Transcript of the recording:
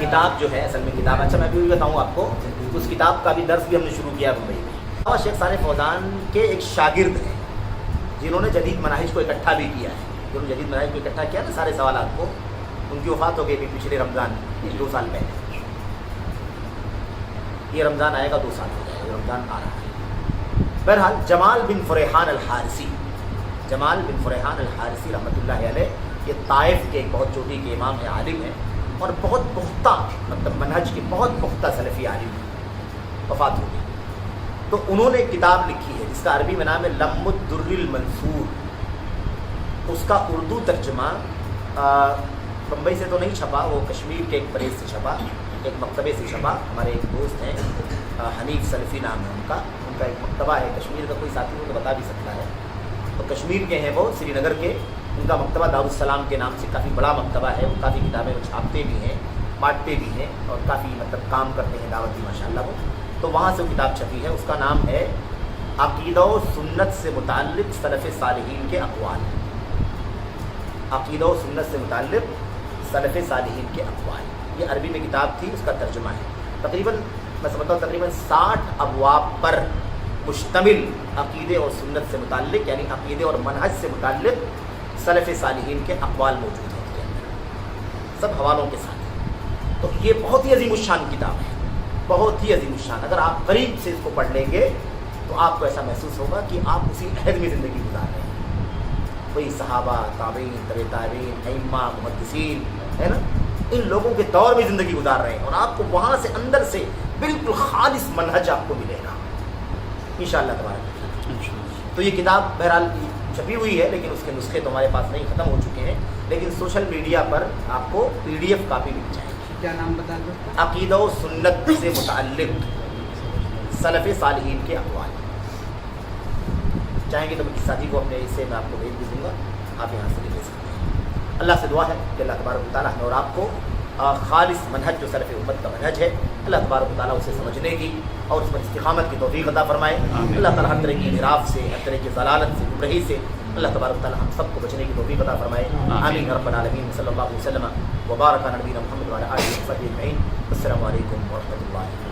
کتاب جو ہے اصل میں کتاب، اچھا میں بھی بتاؤں آپ کو، اس کتاب کا بھی درس بھی ہم نے شروع کیا ممبئی میں. اور شیخ صالح فوزان کے ایک شاگرد ہیں جنہوں نے جدید مناہج کو اکٹھا بھی کیا ہے. جنہوں نے جدید مناہج کو اکٹھا کیا نا سارے سوالات کو، ان کی وفات ہو گئی تھی پچھلے رمضان 2 سال پہلے. یہ رمضان آئے گا 2 سال ہو جائے گا، رمضان آ رہا ہے. بہرحال جمال بن فریحان الحارثی، جمال بن فریحان الحارثی رحمۃ اللہ علیہ، یہ طائف کے ایک بہت چوٹی کے امام ہیں، عالم ہیں، اور بہت پختہ مطلب منہج کے بہت پختہ سلفی عالم ہیں. وفات ہو گئی تو انہوں نے ایک کتاب لکھی ہے جس کا عربی میں نام ہے لم الدر المنثور. اس کا اردو ترجمہ بمبئی سے تو نہیں چھپا، وہ کشمیر کے ایک پریس سے چھپا، ایک مکتبے سے چھپا. ہمارے ایک دوست ہیں حنیف سلفی نام ہے ان کا ایک مکتبہ ہے کشمیر کا، کوئی ساتھی ہو تو بتا بھی سکتا ہے. تو کشمیر کے ہیں وہ، سری نگر کے. ان کا مکتبہ دارالسلام کے نام سے کافی بڑا مکتبہ ہے. وہ کافی کتابیں چھاپتے بھی ہیں، بانٹتے بھی ہیں، اور کافی مطلب کام کرتے ہیں دعوتی ماشاء اللہ. وہ تو وہاں سے وہ کتاب چھپی ہے، اس کا نام ہے عقیدہ و سنت سے متعلق سلف صالحین کے اقوال. عقیدہ و سنت سے متعلق سلف صالحین کے اقوال، یہ عربی میں کتاب تھی، اس کا ترجمہ ہے. تقریباً میں سمجھتا ہوں تقریباً 60 ابواب پر مشتمل عقیدے اور سنت سے متعلق، یعنی عقیدے اور منہج سے متعلق سلف صالحین کے اقوال موجود ہیں اس کے اندر، سب حوالوں کے ساتھ. تو یہ بہت ہی عظیم الشان کتاب ہے، بہت ہی عظیم الشان. اگر آپ قریب سے اس کو پڑھ لیں گے تو آپ کو ایسا محسوس ہوگا کہ آپ اسی عہد میں زندگی گزار رہے ہیں. وہی صحابہ، تابعین، تبع تابعین، ائمہ، محدثین ہے نا، ان لوگوں کے دور میں زندگی گزار رہے ہیں، اور آپ کو وہاں سے اندر سے بالکل خالص منہج آپ کو ملے گا انشاءاللہ تبارک. تو یہ کتاب بہرحال چھپی ہوئی ہے، لیکن اس کے نسخے تو ہمارے پاس نہیں، ختم ہو چکے ہیں، لیکن سوشل میڈیا پر آپ کو PDF کاپی مل جائے گی. کیا نام بتا دو؟ عقیدہ و سنت سے متعلق سلف صالحین کے اقوال. چاہیں گے تو میں ساتھی کو اپنے حصے میں آپ کو بھیج بھی دوں گا، آپ یہاں سے لے سکتے ہیں. اللہ سے دعا ہے کہ اللہ تبارک و تعالیٰ ہمیں اور آپ کو خالص منہج جو سلف امت کا منہج ہے، اللہ تبارک و تعالیٰ اسے سمجھنے کی اور اس پر استقامت کی توفیق عطا فرمائے. اللہ تعالیٰ ہر طرح کی انحراف سے، ہر طرح کی ضلالت سے، گمراہی سے اللہ تبارک و تعالیٰ ہم سب کو بچنے کی توفیق عطا فرمائے. آمین رب العالمین. صلی اللہ علیہ وسلم وبارک علی نبینا محمد وعلی آلہ وصحبہ اجمعین. السلام علیکم ورحمۃ اللہ.